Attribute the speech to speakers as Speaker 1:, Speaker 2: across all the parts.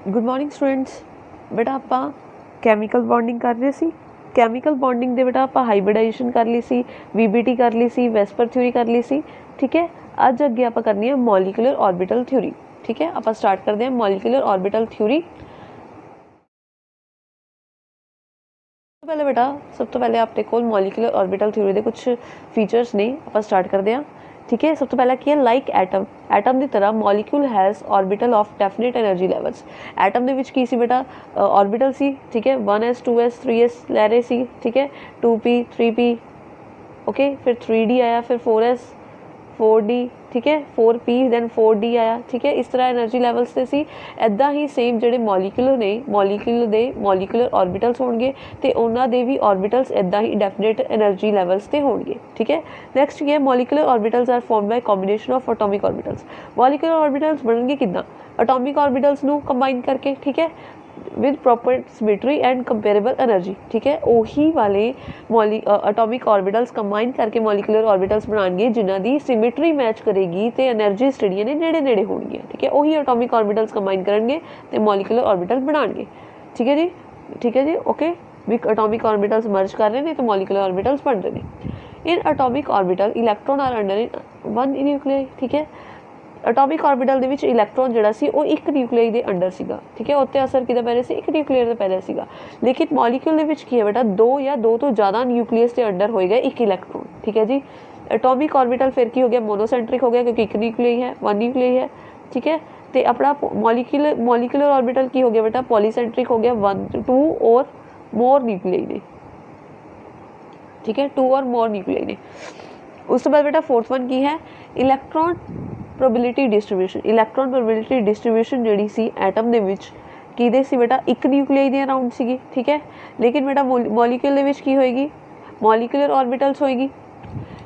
Speaker 1: Good morning students. बेटा ਆਪਾਂ chemical bonding ਕਰ ਰਹੇ ਸੀ। ਕੈਮੀਕਲ ਬੌਂਡਿੰਗ ਦੇ बेटा ਆਪਾਂ ਹਾਈਬ੍ਰਿਡਾਈजेशन कर ली सी, VBT कर ली सी, वेस्पर थ्योरी कर ली सी। ठीक है, अज अगे आप करनी है मॉलिक्यूलर ऑर्बिटल थ्योरी। ठीक है, आप स्टार्ट करते हैं मॉलिक्यूलर ऑर्बिटल थ्योरी। पहले बेटा सब तो पहले आपके कोल मॉलिक्यूलर ऑर्बिटल थ्योरी के कुछ फीचर्स ने, आप स्टार्ट करते हैं। ठीक है, सब तो पहला की है लाइक एटम। एटम की तरह molecule has orbital of definite energy levels. Atom के की सी बेटा ऑर्बिटल सी। ठीक है, 1s 2s 3s लै रहे सी। ठीक है, 2p 3p ओके, फिर 3d आया, फिर 4s 4d। ठीक है, 4p दैन 4d आया। ठीक है, इस तरह एनर्जी लैवल्स से सी। इदा ही सेम जोड़े मॉलिक्यूलर ने मॉलिक्यूलर ऑर्बिटल्स होंगे तो उन्होंने भी ऑर्बिटल्स इदा ही डेफिनेट एनर्जी लैवल्स से होंगे। ठीक है, नैक्सट ये molecular orbitals are form by combination of atomic orbitals. Molecular orbitals बनणगे किदां? एटॉमिक ऑर्बिटल्स नूं कंबाइन करके। ठीक है, with proper symmetry and comparable energy. ठीक है, उही वाले एटॉमिक ऑर्बिटल्स कंबाइन करके मॉलिक्यूलर ऑर्बिटल्स बनाएंगे जिन्हों की सिमेट्री मैच करेगी तो एनर्जीज जड़ियाँ ने नेड़े नेड़े होणगियां। ठीक है, उही एटॉमिक ऑर्बिटल्स कंबाइन करेंगे तो मॉलिक्यूलर ऑर्बिटल बनाएंगे। ठीक है जी, ठीक है जी, ओके। भी एटॉमिक ऑर्बिटल्स मर्ज कर रहे हैं तो मॉलिक्यूलर ऑर्बिटल्स बन रहे हैं। In atomic orbital electron are under in one nuclear. ठीक है, एटॉमिक ऑर्बिटल दे विच इलैक्ट्रॉन जिहड़ा सी वो एक न्यूक्लियर दे अंडर सीगा। ठीक है, उत्ते असर किहदा पै रिहा सी? एक न्यूक्लियर दे पै रिहा सीगा। लेकिन मॉलिक्यूल दे विच की है बेटा, दो या दो तो ज़्यादा न्यूक्लियस के अंडर होएगा एक इलैक्ट्रॉन। ठीक है जी, एटॉमिक ऑर्बिटल फिर की हो गया? मोनोसेंट्रिक हो गया, क्योंकि एक न्यूक्लियर है, वन न्यूक्लियर है। ठीक है, तो अपना मॉलिक्यूलर ऑर्बिटल की हो गया बेटा? पॉलीसेंट्रिक हो गया, वन टू और मोर न्यूक्लियर ने। ठीक है, टू और मोर न्यूक्लियर ने। उस तो बाद बेटा फोर्थ वन की है? Electron probability distribution. Electron probability distribution जी सी एटम दे विच किहदे सी बेटा? एक न्यूक्लियर दे अराउंड सी। ठीक है, लेकिन बेटा मॉलिक्यूल दे विच की होएगी? मॉलिक्यूलर ऑर्बिटल्स होएगी।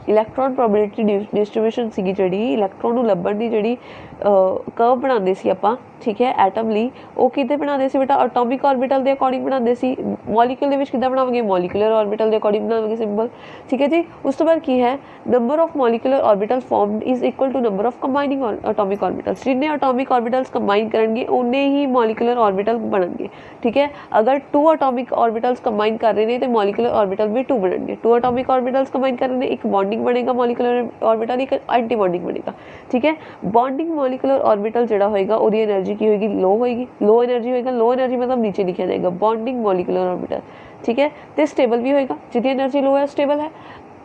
Speaker 1: इलैक्ट्रॉन प्रोबेबिलिटी डिस्ट्रीब्यूशन सी जी इलैक्ट्रॉन नूं लभण दी जी कर्व बनाते सी आपां। ठीक है, एटम ली वो किते बनाते सी बेटा? एटॉमिक ऑर्बिटल के अकॉर्डिंग बनाते सी। मॉलिक्यूल दे विच किदां बनावांगे? मॉलिक्यूलर ऑर्बिटल के अकॉर्डिंग बनावांगे, सिंपल। ठीक है जी, उस तो बाद की है? Number of molecular orbital formed is equal to number of combining atomic orbitals. जिन्ने एटॉमिक ऑर्बिटल्स कंबाइन करेंगे उन्ने ही मॉलिक्यूलर ऑर्बिटल बनणगे। ठीक है, अगर टू एटॉमिक ऑर्बिटल्स कंबाइन कर रहे हैं तो मॉलिक्यूलर ऑर्बिटल भी टू बनणगे। टू एटॉमिक ऑर्बिटल्स कंबाइन कर रहे हैं, एक बॉन्डिंग बनेगा मॉलिक्यूलर ऑर्बिटल, एक एंटी बॉन्डिंग बनेगा। ठीक है, बॉन्डिंग मॉलिक्यूलर ऑर्बिटल जिहड़ा होएगा ओदी एनर्जी की होएगी? लो होएगी। लो एनर्जी होएगा, लो एनर्जी मतलब नीचे लिखा जाएगा बॉन्डिंग मॉलिक्यूलर ऑर्बिटल। ठीक है, तो स्टेबल भी होएगा, जिसकी एनर्जी लो है स्टेबल है।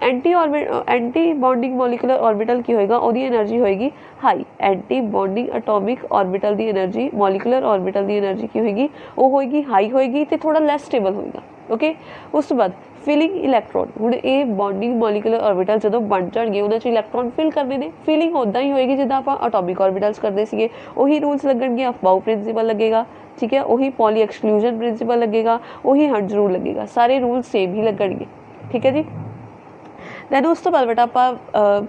Speaker 1: एंटी बॉन्डिंग मॉलिक्यूलर ऑर्बिटल की होएगा? ओदी एनर्जी होएगी high. Anti bonding atomic orbital दी एनर्जी मॉलिक्यूलर ऑर्बिटल दी एनर्जी की होएगी? वो होएगी हाई होएगी तो थोड़ा लैस स्टेबल होएगा। ओके, उस तो बाद फिलिंग इलैक्ट्रॉन। हुण ये बॉन्डिंग मॉलिक्यूलर ऑर्बिटल जो बन जाएंगे उन्होंने च इलैक्ट्रॉन फिल करने ने। फिलिंग उदा ही होएगी जिद्दां आपां एटॉमिक ऑर्बिटल्स करते सीगे। उही रूल्स लगणगे, अफबाउ प्रिंसिपल लगेगा। ठीक है, उही पॉली एक्सक्लूजन प्रिंसिपल लगेगा, उही हंड्स रूल लगेगा, सारे रूल सेम ही लगणगे। ठीक है जी, दैन उस तो बाद बेटा आप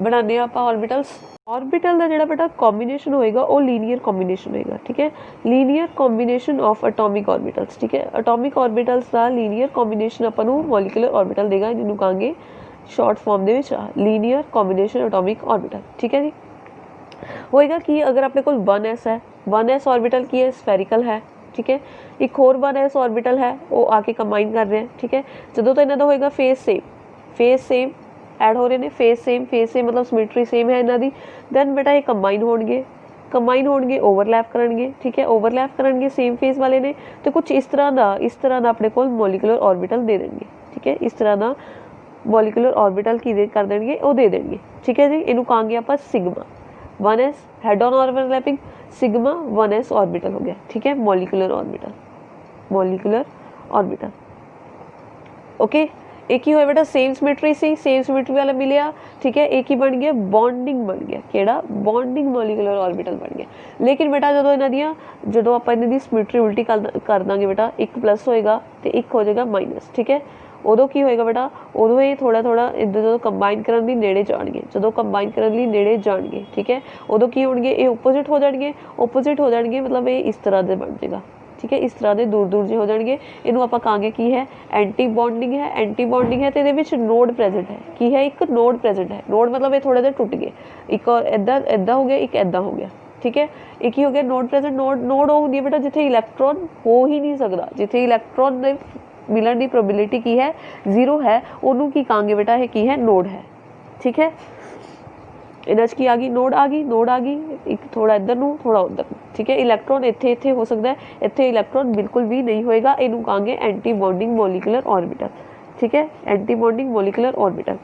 Speaker 1: बनाने आप ऑर्बिटल्स। ऑर्बिटल का जो बेटा कॉम्बीनेशन होएगा वो लीनियर कॉम्बीनेशन होएगा। ठीक है, linear combination of atomic orbitals. ठीक है, एटॉमिक ऑर्बिटल्स का लीनियर कॉम्बीनेशन अपन मॉलिक्यूलर ऑर्बिटल देगा, जिन्होंने कहेंगे शॉर्ट फॉर्म दे विच लीनियर कॉम्बीनेशन एटॉमिक ऑर्बिटल। ठीक है जी, होएगा कि अगर अपने को 1s है, 1s ऑर्बिटल की है? स्फेरिकल है। ठीक है, एक होर 1s ऑर्बिटल है, वो आके कंबाइन कर रहे हैं। ठीक है, जो तो इन्हों का होएगा फेस सेम ऐड हो रहे हैं, फेस सेम मतलब सिमेट्री सेम है इन्हों की। दैन बेटा ये कंबाइन होणगे ओवरलैप करेंगे। ठीक है, ओवरलैप करेंगे सेम फेस वाले ने, तो कुछ इस तरह का अपने को मॉलिक्यूलर ऑर्बिटल दे देंगे। ठीक है, इस तरह का मॉलिक्यूलर ऑर्बिटल की कर देंगे, वो दे देंगे। ठीक है जी, इनू कहेंगे आप sigma 1s head on overlapping, sigma 1s orbital हो गया। ठीक है, मॉलिक्यूलर ऑर्बिटल ओके। एक ही हो बेटा सेम सिमेट्री वाला मिले। ठीक है, एक ही बन गया बॉन्डिंग बन गया, केड़ा? बॉन्डिंग मॉलिक्यूलर ऑर्बिटल बन गया। लेकिन बेटा जो आप इन्हां दी सिमेट्री उल्टी कर देंगे बेटा, एक प्लस होएगा तो एक हो जाएगा माइनस। ठीक है, उदों की होएगा बेटा? उदों ये थोड़ा इधर जो कंबाइन करने नेड़े जाएंगे, जो कंबाइन करने नेड़े जाएंगे। ठीक है, उदों की होणगे? ये ओपोजिट हो जाएंगे, मतलब ये इस तरह से बन जाएगा। ठीक है, इस तरह के दूर दूर जो हो जाएंगे, इनू आप कहेंगे की है? एंटी बॉन्डिंग है तो ये नोड प्रेजेंट है। की है? एक नोड प्रेजेंट है। नोड मतलब ये थोड़ा जिहा टुट गए, एक और इदा हो गया, एक इदा हो गया। ठीक है। एक ही हो गया नोड प्रेजेंट। नोड नोड हो ਹੁੰਦੀ बेटा जिथे इलैक्ट्रॉन हो ही नहीं सकता, जिथे इलैक्ट्रॉन ਦੇ मिलन की प्रोबेबिलिटी की है 0 है, ਉਹਨੂੰ ਕੀ ਕਹਾਂਗੇ बेटा, ये की है नोड है, ठीक है। इन्हां 'ਚ की आ गई नोड आ गई, नोड आ गई, एक थोड़ा इधर नूं थोड़ा उधर, ठीक है। इलैक्ट्रॉन इत्थे इत्थे हो सकता है, इत्थे इलैक्ट्रॉन बिल्कुल भी नहीं होएगा, इनू कहांगे एंटी बॉन्डिंग मॉलिक्यूलर ऑर्बिटल, ठीक है, anti bonding molecular orbital.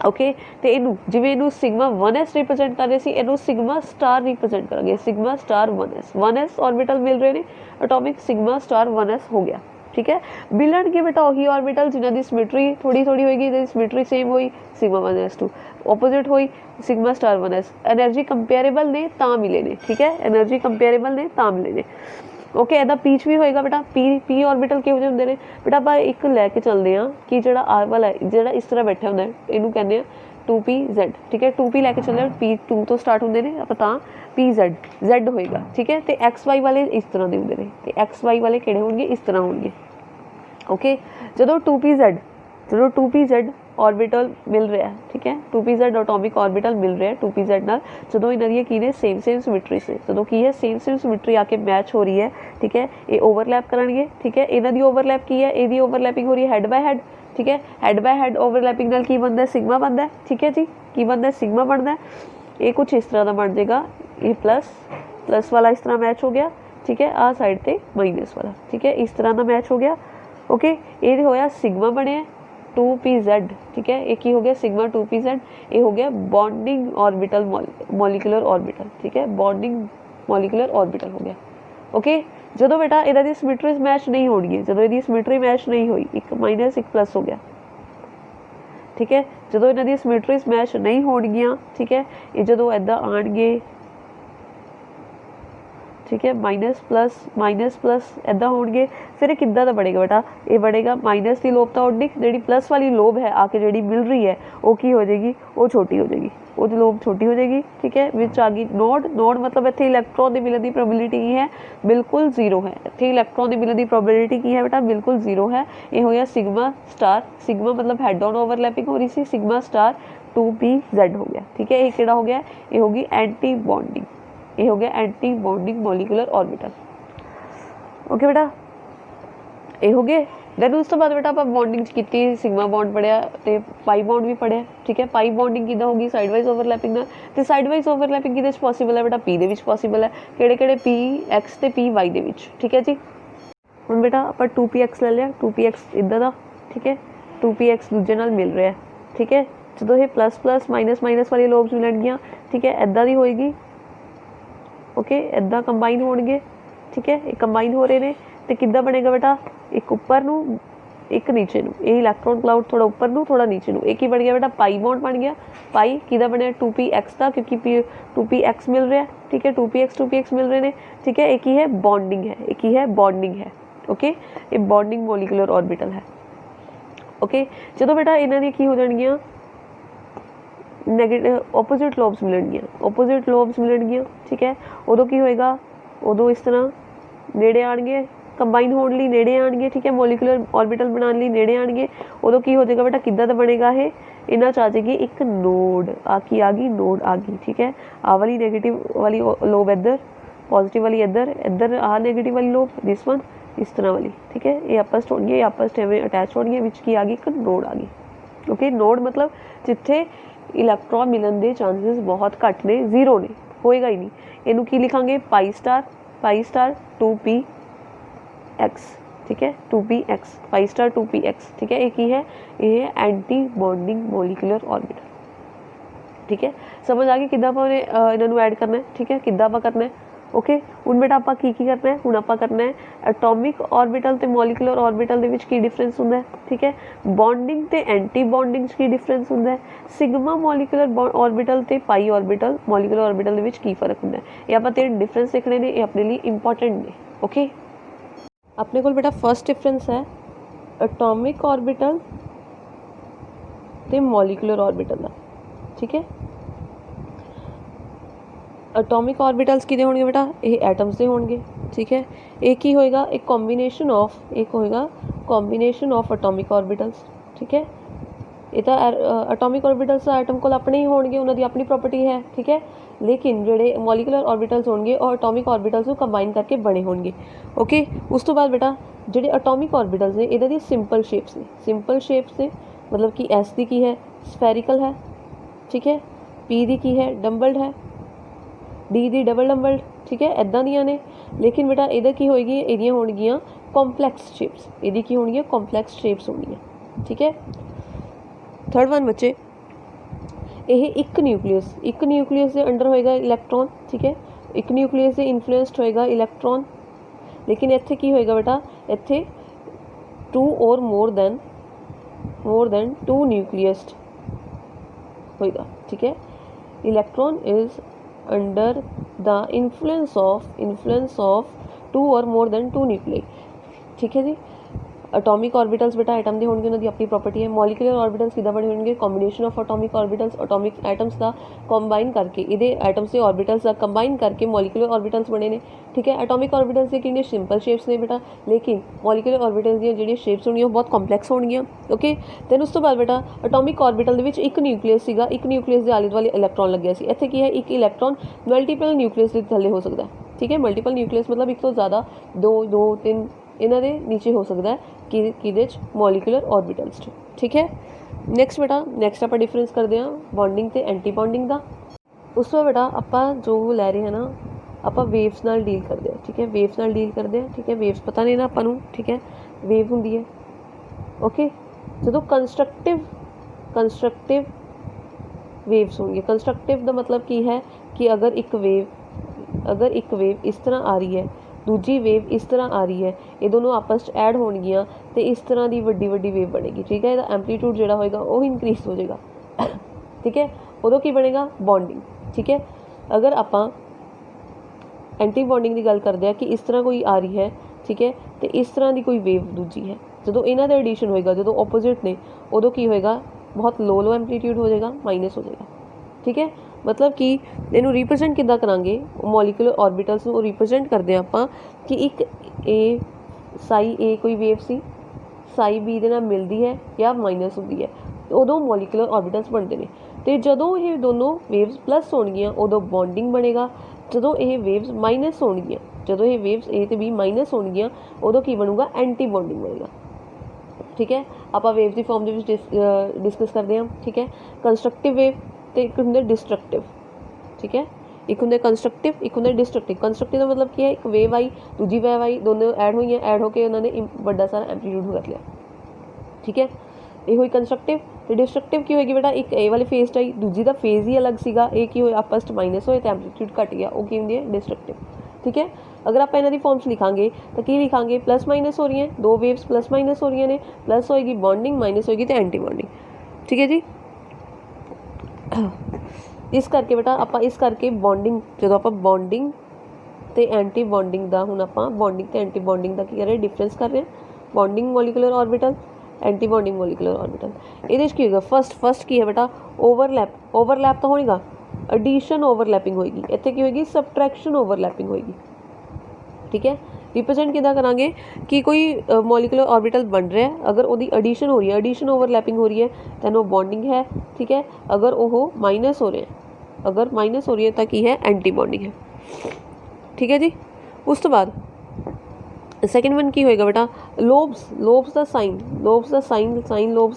Speaker 1: Okay तो इनू जिवें इनू सिग्मा 1s रिप्रेजेंट कर रहे सी, इनू सिग्मा स्टार रिप्रेजेंट करांगे, सिग्मा स्टार 1s ऑर्बिटल मिल रहे ने, एटॉमिक सिग्मा स्टार 1s हो गया, ठीक है। मिलणगे बेटा वही ऑर्बिटल जिन्हां दी सिमेट्री थोड़ी थोड़ी होएगी, इहदी सिमेट्री सेम होई सिग्मा 1s2, ऑपोजिट होई sigma star 1s, energy comparable ने तां मिले ने, ठीक है, एनर्जी कंपेरेबल ने तां मिले ने। ओके ਇਹਦਾ पीच भी होएगा बेटा, पी ऑर्बिटल ਕਿਹੋ ਜਿਹੇ ਹੁੰਦੇ ਨੇ बेटा, ਆਪਾਂ ਇੱਕ ਲੈ ਕੇ ਚੱਲਦੇ ਹਾਂ ਕਿ ਜਿਹੜਾ ਆਰ ਵਾਲਾ ਜਿਹੜਾ ਇਸ ਤਰ੍ਹਾਂ ਬੈਠਾ ਹੁੰਦਾ ਇਹਨੂੰ ਕਹਿੰਦੇ ਆ 2pz, ठीक है। 2p ਲੈ ਕੇ ਚੱਲਦੇ ਹਾਂ, p2 ਤੋਂ ਸਟਾਰਟ ਹੁੰਦੇ ਨੇ ਆਪਾਂ ਤਾਂ pz ਹੋਏਗਾ, ठीक है। ਤੇ xy ਵਾਲੇ ਇਸ ਤਰ੍ਹਾਂ ਦੇ ਹੁੰਦੇ ਨੇ, ਤੇ xy ਵਾਲੇ ਕਿਹੜੇ ਹੋਣਗੇ, ਇਸ ਤਰ੍ਹਾਂ ਹੋਣਗੇ। ओके ਜਦੋਂ 2pz ऑर्बिटल मिल रहा है, ठीक है, 2pz एटॉमिक ऑर्बिटल मिल रहा है 2pz नाल, जो इन्हों की ने सेम सिमेट्री से, जो की है सेम सिमेट्री आके मैच हो रही है, ठीक है, ये ओवरलैप करेंगे, ठीक है। इन्हों की ओवरलैप की है, ये ओवरलैपिंग हो रही है हेड बाय हेड, ठीक है। हेड बाय हेड ओवरलैपिंग नाल की बनता है, सिग्मा बनता है, ठीक है जी, की बनता है सिग्मा बनता है। ये कुछ इस तरह का बन जाएगा, ये प्लस वाला इस तरह मैच हो गया, ठीक है, आ साइड पर माइनस वाला, ठीक है, इस तरह का मैच हो गया। ओके ये होया सिग्मा बने 2pz, ठीक है, एक ही हो गया सिग्मा 2pz, ये हो गया बॉन्डिंग ऑर्बिटल मॉलिक्यूलर ऑर्बिटल, ठीक है, बॉन्डिंग मॉलिक्यूलर ऑर्बिटल हो गया। ओके जो बेटा इहदा दी सिमेट्री मैच नहीं होनी, जो इहदी सिमेट्री मैच नहीं हुई, एक माइनस एक प्लस हो गया, ठीक है। जो इन्हां दी सिमेट्री मैच नहीं होणगियां, ठीक है, ये जो इदा आणगे, ठीक है, माइनस प्लस इदा होणगे, फिर किद्दां दा बनेगा बेटा, ये बनेगा माइनस की लोब तोड़नी, जी प्लस वाली लोब है आके जी मिल रही है वो की हो जाएगी, वो छोटी हो जाएगी, वो लोब छोटी हो जाएगी, ठीक है। विच आ गई नोड मतलब इत्थे इलैक्ट्रॉन की मिलने की प्रोबेबिलिटी की है, बिल्कुल 0 है, इत्थे इलैक्ट्रॉन की मिलने की प्रोबेबिलिटी की है बेटा, बिल्कुल 0 है। ये हो गया सिग्मा स्टार, सिग्मा मतलब हेड ऑन ओवरलैपिंग हो रही सी, सिग्मा स्टार 2pz हो गया, ठीक है। ये किहड़ा हो गया, ये होगी एंटी बॉन्डिंग, ये हो गया anti bonding molecular orbital. Okay बेटा ये हो गए। दैन उस तो बाद बेटा आप बॉन्डिंग की सिग्मा बॉन्ड पढ़िया, तो पाई बॉन्ड भी पढ़िया, ठीक है। पाई बॉन्डिंग किदा होगी साइड वाइज ओवरलैपिंग ना, तो साइड वाइज ओवरलैपिंग किहदे विच पॉसीबल है बेटा, पी दे विच पॉसीबल है, किहड़े पी एक्स ते पी वाई दे विच, ठीक है जी। हुण बेटा आप 2px ले लिया, 2px इधर दा, ठीक है, 2px दूजे नाल मिल रहा है, ठीक है। जो ये प्लस माइनस वाली लोब्स मिलणगियां, ठीक है, इदा दी होएगी। ओके इदा कंबाइन होणगे, ठीक है, ये कंबाइन हो रहे हैं, तो किद्दां बनेगा बेटा, एक उपर नूं एक नीचे नूं, ये इलैक्ट्रॉन क्लाउड थोड़ा उपर नूं थोड़ा नीचे नूं, एक ही बन गया बेटा पाई बॉन्ड बन गया। पाई किदा बनया 2px का, क्योंकि 2px मिल रहा है, ठीक है, 2px मिल रहे हैं, ठीक है। एक ही है बॉन्डिंग है, एक ही है बॉन्डिंग है। ओके ये बॉन्डिंग मॉलिक्यूलर ऑर्बिटल है। ओके जो बेटा इन्हां दी की हो जाणगियां नैगेटिव ओपोजिट लोब्स मिलणगियां, ठीक है। उदों की होएगा, उदों इस तरह नेड़े आएंगे, कंबाइन होने लिए नेड़े आएंगे, ठीक है, मॉलिक्यूलर ऑर्बिटल बनाने लिए नेड़े आएंगे। उदों की हो जाएगा बेटा, किद्दां दा बनेगा ये, इन्हां च आ जाएगी एक नोड, आ गई, ठीक है। आ वाली नेगेटिव वाली लोब इधर, पॉजिटिव वाली इधर आ नेगेटिव वाली लोब, दिस वन इस तरह वाली, ठीक है। ये आपस होंगे, ये आपस में अटैच होंगे, विच की आ गई एक नोड आ गई। ओके नोड मतलब जिथे इलैक्ट्रॉन मिलन के चांसेस बहुत घट ने, 0 ने, होएगा ही नहीं। इनू की लिखांगे पाई स्टार 2px, ठीक है, 2px पाई स्टार 2px, ठीक है। एक ही है ये एंटी बॉन्डिंग मॉलिक्यूलर ऑर्बिटल, ठीक है। समझ आ गई किद्दां आपां इन्हां ऐड करना है, ठीक है, किद्दां आपां करना है। ओके हुण बेटा आपां की करना है, हुण आपां करना है एटॉमिक ऑर्बिटल ते मॉलिक्यूलर ऑर्बिटल दे विच की डिफरेंस हुंदा है, ठीक है। बॉन्डिंग ते एंटी बॉन्डिंग की डिफरेंस हुंदा है, सिग्मा मॉलिक्यूलर ऑर्बिटल ते पाई ऑर्बिटल मॉलिक्यूलर ऑर्बिटल दे विच की फर्क हुंदा है। ये आपां तीन डिफरेंस देखने ने, ये अपने लिए इंपॉर्टेंट ने। ओके अपने कोल बेटा फर्स्ट डिफरेंस है एटॉमिक ऑर्बिटल ते मॉलिक्यूलर ऑर्बिटल दा, ठीक है। एटॉमिक ऑर्बिटल्स किदे होणगे बेटा, ये एटम्स दे होणगे, ठीक है। एक ही होएगा एक कॉम्बिनेशन ऑफ एटॉमिक ऑर्बिटल्स, ठीक है। ਇਹ ਤਾਂ ਐਟੋਮਿਕ ऑर्बिटल्स ਐਟਮ ਕੋਲ ਆਪਣੇ ਹੀ ਹੋਣਗੇ, ਉਹਨਾਂ ਦੀ ਆਪਣੀ ਪ੍ਰੋਪਰਟੀ ਹੈ, ਠੀਕ ਹੈ। ਲੇਕਿਨ ਜਿਹੜੇ ਮੋਲੀਕੂਲਰ ऑर्बिटल्स ਹੋਣਗੇ ਉਹ ਐਟੋਮਿਕ ऑर्बिटल्स ਨੂੰ ਕੰਬਾਈਨ ਕਰਕੇ ਬਣੇ ਹੋਣਗੇ, ਓਕੇ। ਉਸ ਤੋਂ ਬਾਅਦ ਬੇਟਾ ਜਿਹੜੇ ਐਟੋਮਿਕ ऑर्बिटल्स ਨੇ ਇਹਨਾਂ ਦੀ ਸਿੰਪਲ ਸ਼ੇਪਸ ਨੇ, ਸਿੰਪਲ ਸ਼ੇਪਸ ਨੇ मतलब कि एस की की है स्फेरिकल है, ठीक है। पी दी की है डंबल्ड है, डी दी डबल डंबल्ड, ठीक है, इदां दियां ने। लेकिन बेटा इहदा की होएगी, इहदियां होणगियां कॉम्पलैक्स शेप्स, इहदी की होणगियां कॉम्पलैक्स शेप्स होणगियां, ठीक है। थर्ड वन बच्चे यह एक न्यूक्लियस के अंडर होएगा इलैक्ट्रॉन, ठीक है। एक न्यूक्लियस से इन्फ्लुएंसड होएगा इलैक्ट्रॉन, लेकिन इत्थे की होएगा बेटा, इत्थे टू और मोर देन टू न्यूक्लियस्ड होएगा, ठीक है। Electron is under the influence of two और मोर देन टू न्यूक्लियाई, ठीक है जी। एटॉमिक ऑर्बिटल्स बेटा एटम दे होंगे, उन्होंने अपनी प्रॉपर्टी है। मॉलिक्यूलर ऑर्बिटल्स किदा बने होंगे, combination of atomic orbitals, atomic atoms का कंबाइन करके, इहदे एटम्स से ऑर्बिटल्स का कंबाइन करके मॉलिक्यूलर ऑर्बिटल्स बने ने, ठीक है। एटॉमिक ऑर्बिटल्स की कितनी सिंपल शेप्स ने बेटा, लेकिन मॉलिक्यूलर ऑर्बिटल्स दी जिहड़ी शेप्स होंगी बहुत कॉम्पलैक्स होणगियां, ओके। दैन उस तो बाद बेटा एटॉमिक ऑर्बिटल दे विच एक न्यूक्लियस सीगा, एक न्यूक्लियस दे आले दुआले इलैक्ट्रॉन लग्या सी। इत्थे की है, एक इलैक्ट्रॉन मल्टीपल न्यूक्लियस दे थल्ले हो सकता है, ठीक है। मल्टीपल न्यूक्लियस मतलब एक तो ज़्यादा, दो तीन इन्हां दे नीचे हो सकता है कि मॉलिक्यूलर ऑर्बिटल्स, ठीक है। नैक्सट बेटा नैक्सट आप डिफरेंस करते हैं बॉन्डिंग ते एंटी बॉन्डिंग का। उस तो बेटा आप जो लै रहे हैं ना, आप वेव्स नाल डील करते हैं, ठीक है। वेव्स नाल डील करते हैं, ठीक है। वेव्स पता नहीं ना आपां नूं, ठीक है, वेव हुंदी है, ओके। जो कंस्ट्रक्टिव वेव्स होंगे, कंस्ट्रक्टिव का मतलब की है कि अगर एक वेव इस तरह आ रही है, दूजी वेव इस तरह आ रही है, ये दोनों आपस ऐड होणगियां तो इस तरह की वड्डी वेव बनेगी, ठीक है। इसका एम्पलीट्यूड जिहड़ा होएगा वो इंक्रीज हो जाएगा, ठीक है। उदों की बनेगा बॉन्डिंग, ठीक है। अगर आपां एंटी बॉन्डिंग की गल करते हैं कि इस तरह कोई आ रही है, ठीक है, तो इस तरह की कोई वेव दूजी है, जो इन्हां दा एडिशन होएगा, जो ओपोजिट ने, उदों की होएगा बहुत लो एम्पलीट्यूड हो जाएगा, माइनस हो जाएगा, ठीक है। मतलब कि इनू रिप्रजेंट किद्दां करांगे, मॉलिक्यूलर ऑर्बिटल्स नूं रिप्रजेंट करते हैं आपां कि एक ए साई ए कोई वेव सी साई बी दे नाल मिलती है या माइनस होती है, उदों मॉलिक्यूलर ऑर्बिटल्स बनते हैं। तो जदों ये दोनों वेव्स प्लस होणगियां उदों बॉन्डिंग बनेगा, जदों ये वेव्स माइनस होणगियां, जदों ये वेव्स ए ते बी माइनस होणगियां उदों की बनूगा, एंटी बॉन्डिंग बनेगा, ठीक है। आप वेव की फॉर्म डिस्कस करते हैं, ठीक है। कंस्ट्रक्टिव वेव तो एक होंगे डिस्ट्रक्टिव, ठीक है। एक होंगे कंस्ट्रक्टिव, एक होंगे डिस्ट्रक्टिव। कंस्ट्रक्टिव का मतलब क्या है, एक वेव आई दूजी वेव आई, दोनों ऐड हुई, ऐड होकर उन्होंने बड़ा सारा एम्पलीट्यूड कर लिया, ठीक है। ये हुई कंस्ट्रक्टिव। तो डिस्ट्रक्टिव की होगी बेटा, एक ए वाली फेज आई, दूजी का फेज ही अलग सीगा, एक ही होया आपस माइनस होए तो एम्पलीट्यूड घट गया, वो की होंगी है डिस्ट्रक्टिव, ठीक है। अगर आप इन्हों की फॉर्म्स लिखांगे तो की लिखांगे, प्लस माइनस हो रही हैं, दो वेव्स प्लस माइनस हो रही ने, प्लस होएगी बॉन्डिंग, माइनस होएगी तो एंटी बॉन्डिंग, ठीक है जी। इस करके बेटा आप इस करके बॉन्डिंग, जो आप बॉन्डिंग तो एंटी बॉन्डिंग का हुण आप बॉन्डिंग तो एंटी बॉन्डिंग का की कर रहे डिफरेंस कर रहे हैं। Bonding molecular orbital, anti bonding molecular orbital. ये की होगा फर्स्ट की है बेटा ओवरलैप तो होएगा, एडिशन ओवरलैपिंग होएगी, इत्थे की होएगी सबट्रैक्शन ओवरलैपिंग होएगी, ठीक है। रिप्रजेंट किदा करांगे कि कोई मॉलिक्यूलर ऑर्बिटल बन रहा है, अगर वो एडिशन हो रही है, एडिशन ओवरलैपिंग हो रही है तो बॉन्डिंग है, ठीक है। अगर वो माइनस हो रहे हैं, अगर माइनस हो रही है तो की है, एंटी बॉन्डिंग है, ठीक है जी। उस तो बाद सैकेंड वन की होएगा बेटा लोब्स का साइन लोब्स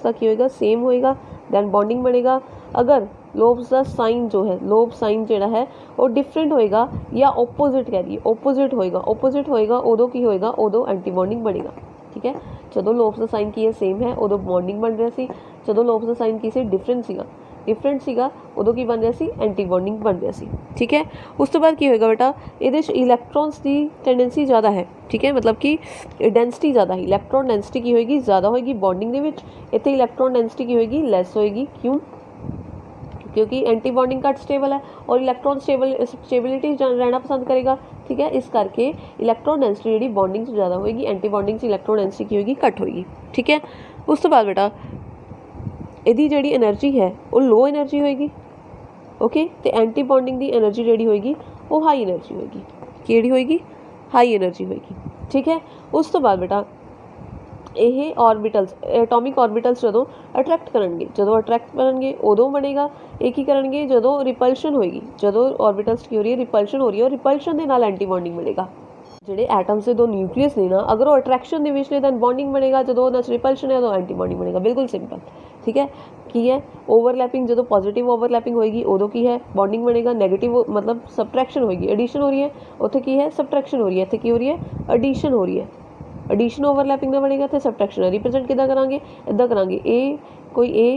Speaker 1: का की होएगा सेम होएगा, दैन बॉन्डिंग बनेगा। अगर लोब्स का साइन जो है, लोब साइन जोड़ा है वो डिफरेंट होएगा या ओपोजिट कह दिए, ओपोजिट होएगा उदों की होएगा, उदों एंटी बॉन्डिंग बनेगा, ठीक है। जो लोब्स का साइन की है सेम है, उदों बॉन्डिंग बन रहा सी, जो लोब्स का साइन की से डिफरेंट सीगा उदों की बन रहा सी, एंटी बॉन्डिंग बन रहा सी, ठीक है। उस तो बाद की होएगा बेटा, ये इलैक्ट्रॉन्स की टेंडेंसी ज़्यादा है, ठीक है, मतलब कि डेंसिटी ज़्यादा है, इलैक्ट्रॉन डेंसिटी की होएगी ज़्यादा होएगी बॉन्डिंग दे विच, इत्थे इलैक्ट्रॉन डेंसिटी की होएगी लैस होएगी, क्यों, क्योंकि एंटी बॉन्डिंग घट स्टेबल है और इलैक्ट्रॉन स्टेबिलिटी रहना पसंद करेगा, ठीक है। इस करके इलैक्ट्रॉन डेंसिटी जी बॉन्डिंग से ज़्यादा होएगी, एंटी बॉन्डिंग से इलैक्ट्रॉन डेंसिटी की होएगी घट होएगी, ठीक है। उस तो बाद बेटा यदि जी एनर्जी है वो लो एनर्जी होएगी, ओके, तो एंटी बॉन्डिंग की एनर्जी जी होएगी वो हाई एनर्जी होएगी, कि होएगी हाई एनर्जी होएगी, ठीक है। उस तो बाद बेटा ਇਹ ऑर्बिटल्स एटॉमिक ऑर्बिटल्स ਜਦੋਂ ਅਟਰੈਕਟ ਕਰਨਗੇ, ਜਦੋਂ ਅਟਰੈਕਟ ਕਰਨਗੇ ਉਦੋਂ ਬਣੇਗਾ। ਇਹ ਕੀ ਕਰਨਗੇ, ਜਦੋਂ ਰਿਪਲਸ਼ਨ ਹੋਏਗੀ, ਜਦੋਂ ऑर्बिटल्स ਕੀ ਹੋ ਰਹੀ ਹੈ, ਰਿਪਲਸ਼ਨ ਹੋ ਰਹੀ ਹੈ, ਔਰ ਰਿਪਲਸ਼ਨ ਦੇ ਨਾਲ ਐਂਟੀ ਬॉन्डिंग ਮਿਲੇਗਾ। ਜਿਹੜੇ ਐਟਮਸ ਦੇ ਦੋ ਨਿਊਕਲੀਅਸ ਨੇ ਨਾ, ਅਗਰ ਉਹ ਅਟਰੈਕਸ਼ਨ ਦੇ ਵਿੱਚ ਨੇ ਤਾਂ ਬॉन्डिंग ਬਣੇਗਾ, ਜਦੋਂ ਉਹਨਾਂ 'ਚ ਰਿਪਲਸ਼ਨ ਹੈ ਤਾਂ ਐਂਟੀ बॉन्डिंग ਬਣੇਗਾ। ਬਿਲਕੁਲ ਸਿੰਪਲ, ਠੀਕ ਹੈ। ਕੀ ਹੈ ओवरलैपिंग, ਜਦੋਂ पॉजिटिव ओवरलैपिंग होएगी उदों की है बॉन्डिंग बनेगा। नैगेटिव मतलब सबट्रैक्शन होएगी, एडिशन हो रही है, उत्थे की है सबट्रैक्शन हो रही है, इत्थे की हो रही है एडिशन हो रही है। एडिशन ओवरलैपिंग का बनेगा, इत्थे सबट्रैक्शन है। रिप्रजेंट किद्दां करांगे, इद्दां करांगे, ए कोई ए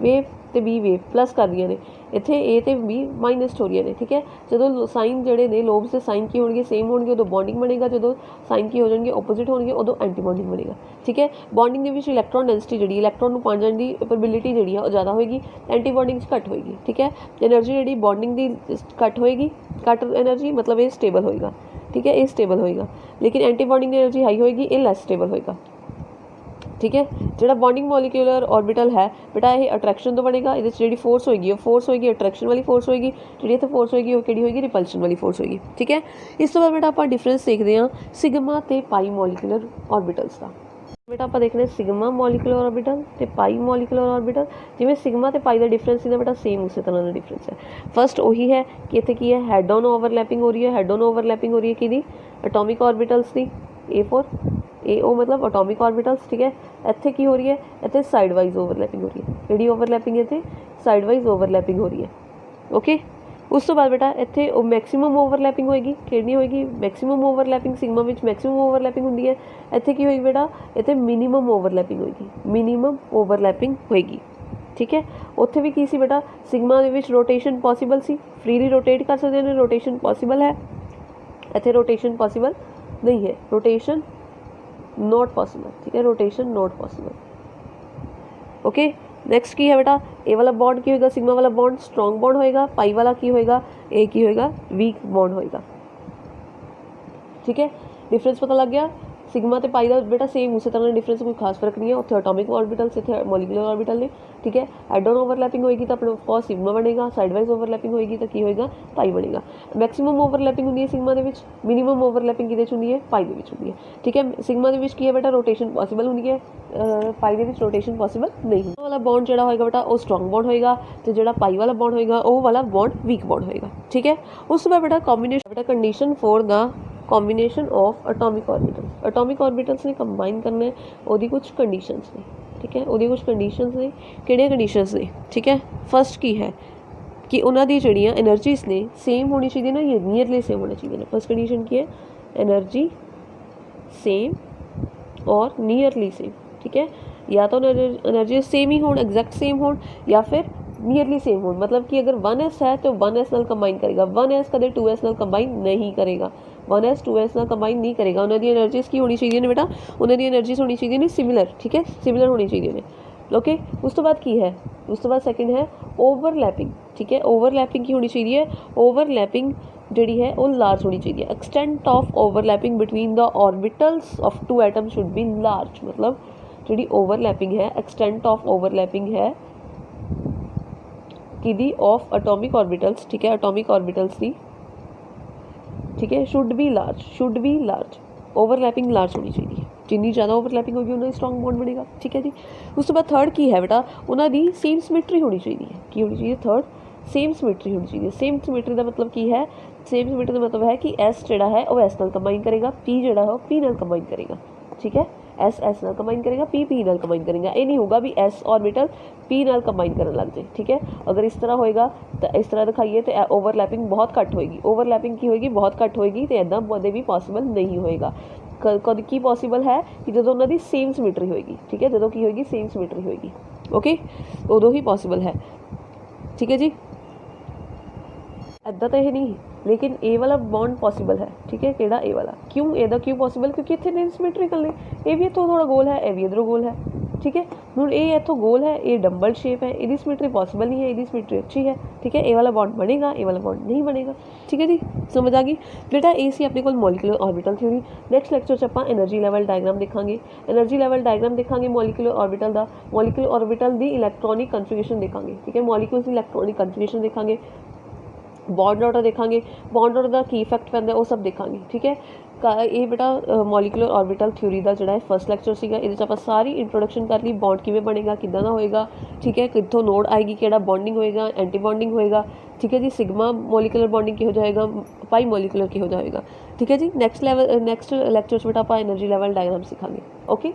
Speaker 1: वेव ते बी वेव प्लस कर रही ने, इत्थे ए ते बी माइनस हो रही ने, ठीक है। जो साइन जोड़े ने लोब्स के साइन की होंगे सेम होंगे उदों बॉन्डिंग बनेगा, जो साइन की हो जाएंगे ओपोजिट होंगे उदों एंटी बॉन्डिंग बनेगा, ठीक है। बॉन्डिंग के विच इलैक्ट्रॉन डेंसिटी जी इलैक्ट्रॉन पाण जाण की प्रोबेबिलिटी जी ज़्यादा होएगी, एंटी बॉन्डिंग घट होएगी, ठीक है। एनर्जी जी बॉन्डिंग की घट होएगी, घट एनर्जी मतलब ये स्टेबल होएगा, ठीक है, ये स्टेबल होएगा। लेकिन एंटी बॉन्डिंग की एनर्जी हाई होएगी, ये लैस स्टेबल होएगा, ठीक है। जो बॉन्डिंग मॉलिक्यूलर ऑर्बिटल है बेटा ये अट्रैक्शन तो बनेगा, ये जी फोर्स होगी फोर्स होगी अट्रैक्शन वाली फोर्स होगी, जी इतने फोर्स होगी वो कि होगी रिपल्शन वाली फोर्स होगी, ठीक है। इस तो बाद बेटा आप डिफरेंस देखते हैं सिग्मा ते पाई मॉलिक्यूलर ऑर्बिटल्स का। बेटा आप देखने सिग्मा मॉलिक्यूलर ऑर्बिटल ते पाई मॉलिक्यूलर ऑर्बिटल, जिवें सिग्मा ते पाई का डिफरेंस इहदा बेटा सेम उस तरह का डिफरेंस है। फर्स्ट वही है कि इत्थे की है हैड ऑन ओवरलैपिंग हो रही है, हेड ऑन ओवरलैपिंग हो रही है कि एटॉमिक ऑर्बिटल्स की A4 AO मतलब एटॉमिक ऑर्बिटल्स, ठीक है। इत्थे की हो रही है, इत्थे साइड वाइज ओवरलैपिंग हो रही है, केड़ी ओवरलैपिंग इत्थे साइड वाइज ओवरलैपिंग हो रही है, ओके। उस तो बाद बेटा इत्थे मैक्सिमम ओवरलैपिंग होएगी, कितनी होएगी मैक्सिमम ओवरलैपिंग, सिग्मा विच मैक्सिमम ओवरलैपिंग हुंदी है। इत्थे की होएगी बेटा, इत्थे मिनिमम ओवरलैपिंग होएगी, मिनिमम ओवरलैपिंग होएगी, ठीक है। उत्थे भी की सी बेटा सिग्मा दे विच रोटेशन पॉसीबल सी, फ्रीली रोटेट कर सकते हैं, रोटेशन पॉसीबल है। इत्थे रोटेशन पॉसीबल नहीं है, रोटेशन नॉट पॉसिबल, ठीक है, rotation not possible, okay. Next की है बेटा ए वाला बॉन्ड की होगा, सिग्मा वाला बॉन्ड स्ट्रॉन्ग बॉन्ड होएगा, पाई वाला की होएगा ए की होएगा वीक बॉन्ड होएगा, ठीक है। डिफरेंस पता लग गया। सिग्मा ते पाई का बेटा सेम उस तरह डिफरेंस, कोई खास फर्क नहीं है। उत्थे एटॉमिक ऑर्बिटल्स इत्थे मॉलिक्यूलर ऑर्बिटल ने, ठीक है। हेड ऑन ओवरलैपिंग होएगी तो अपने ऑफकोर्स सिग्मा बनेगा, साइड वाइज ओवरलैपिंग होएगी तो की होएगा पाई बनेगा। मैक्सिमम ओवरलैपिंग होंदी है सिग्मा दे विच, मिनिमम ओवरलैपिंग किहदे च होंदी है पाई दे विच होंदी है, ठीक है। सिग्मा दे विच की है बेटा रोटेशन पॉसिबल होंदी है, पाई दे विच रोटेशन पॉसिबल नहीं। वो वाला बॉन्ड जिहड़ा होएगा बेटा वो स्ट्रॉन्ग बॉन्ड होएगा, तो जिहड़ा पाई वाला बॉन्ड होएगा वो वाला बॉन्ड वीक बॉन्ड होएगा, ठीक है। उस बाद बेटा कॉम्बिनेशन बेटा condition for the combination of atomic orbitals, atomic orbitals ने कंबाइन करना है, ओदी कुछ कंडीशंस ने, ठीक है, ओदी कुछ कंडीशंस ने, किहड़ियां कंडीशंस ने, ठीक है। फर्स्ट की है कि उन्हां दी जिहड़ियां एनर्जीज ने सेम होनी चाहिए ना, ये नियरली सेम होनी चाहिए ना। फर्स्ट कंडीशन की है एनर्जी सेम और नियरली सेम, ठीक है। या तो एनर्जी सेम ही हो, एग्जैक्ट सेम हो, या फिर नियरली सेम हो, मतलब कि अगर 1s है तो 1s नाल कंबाइन करेगा, 1s कदे 2s नाल कंबाइन नहीं करेगा, 1s 2s नाल कंबाइन नहीं करेगा। उन्होंने एनर्जीज की होनी चाहिए ने बेटा, उन्होंने एनर्जीज होनी चाहिए ने सिमिलर, ठीक है, सिमिलर होनी चाहिए ने, ओके। उस तो बाद की है, उस तो बाद सेकंड है ओवरलैपिंग, ठीक है। ओवरलैपिंग की होनी चाहिए, ओवरलैपिंग जी है वो लार्ज होनी चाहिए। Extent of overlapping between the orbitals of two atom should be large, मतलब जी ओवरलैपिंग है, एक्सटेंट ऑफ ओवरलैपिंग है कि ऑफ एटॉमिक ऑर्बिटल्स, ठीक है, एटॉमिक ऑर्बिटल्स की, ठीक है, should be large, overlapping large होनी चाहिए। जिन्नी ज़्यादा ओवरलैपिंग होगी उन्ना स्ट्रॉन्ग बॉन्ड बनेगा, ठीक है जी। उस तो बाद थर्ड की है बेटा उन्होंने सेम सिमेट्री होनी चाहिए, की होनी चाहिए थर्ड सेम सिमेट्री होनी चाहिए। सेम सिमेट्री का मतलब की है, सेम सिमेट्री का मतलब है कि एस जोड़ा है वो एस नाल कंबाइन करेगा, पी जोड़ा है वो पी नाल कंबाइन करेगा, ठीक है। एस एस नाल कंबाइन करेगा, पी पी नाल कंबाइन करेगा। ये नहीं होगा भी एस ऑर्बिटल पी नाल कंबाइन करने लग जाए, ठीक है। अगर इस तरह होएगा तो इस तरह दिखाइए तो ओवरलैपिंग बहुत घट होएगी, ओवरलैपिंग की होएगी बहुत घट होएगी, तो इदा कदे भी पॉसिबल नहीं होएगा। कद की पॉसिबल है कि जो उन्होंने सेम सिमेट्री होएगी, ठीक है, जो की होएगी सेम सिमेट्री होएगी, ओके, उदों ही पॉसिबल है, ठीक है जी। इदा तो यह नहीं, लेकिन ए वाला बॉन्ड पॉसिबल है, ठीक है, केड़ा ए वाला, क्यों एदा क्यों पॉसिबल, क्योंकि इतने सिमेट्रिकल ने, ये भी इतों थोड़ा गोल है, ये भी इधरों गोल है, ठीक है। हुण ये इतों गोल है, ये डंबल शेप है, इसकी सिमेट्री पॉसिबल नहीं है, इसकी सिमेट्री अच्छी है, ठीक है। ए वाला बॉन्ड बनेगा, ए वाला बॉन्ड नहीं बनेगा, ठीक है जी, समझ आ गई बेटा। ये सी अपने को molecular orbital theory. Next lecture च आपां एनर्जी लैवल डायग्राम देखांगे, एनर्जी लैवल डायग्राम देखांगे मॉलिक्यूलर ऑर्बिटल का, मॉलिक्यूलर ऑर्बिटल की इलैक्ट्रॉनिक कन्फिगरेशन देखांगे, ठीक है, मॉलिक्यूल्स की इलैक्ट्रॉनिक कन्फिगरेशन देखांगे, बॉन्ड ऑर्डर देखांगे, बॉन्ड ऑर्डर का की इफैक्ट पैंदा वो सब देखांगे, ठीक है। ਇਹ ਬੇਟਾ ਮੋਲੀਕੂਲਰ ऑर्बिटल ਥਿਊਰੀ ਦਾ ਜਿਹੜਾ ਫਸਟ ਲੈਕਚਰ ਸੀਗਾ। ਇਹਦੇ 'ਚ ਆਪਾਂ ਸਾਰੀ ਇੰਟਰੋਡਕਸ਼ਨ ਕਰ ਲਈ, ਬੌਂਡ ਕਿਵੇਂ ਬਣੇਗਾ, ਕਿੱਦਾਂ ਦਾ ਹੋਏਗਾ, ਠੀਕ ਹੈ, ਕਿੱਥੋਂ ਨੋਡ ਆਏਗੀ, ਕਿਹੜਾ ਬੌਂਡਿੰਗ ਹੋਏਗਾ, ਐਂਟੀ ਬੌਂਡਿੰਗ ਹੋਏਗਾ, ਠੀਕ ਹੈ ਜੀ, ਸਿਗਮਾ ਮੋਲੀਕੂਲਰ ਬੌਂਡਿੰਗ ਕਿਹੋ ਜਿਹਾ ਹੋਏਗਾ, ਪਾਈ ਮੋਲੀਕੂਲਰ ਕਿਹੋ ਜਿਹਾ ਹੋਏਗਾ, ਠੀਕ ਹੈ ਜੀ। ਨੈਕਸਟ ਲੈਕਚਰ 'ਚ ਬੇਟਾ ਆਪਾਂ एनर्जी लेवल डायग्राम सिखाएंगे। ओके।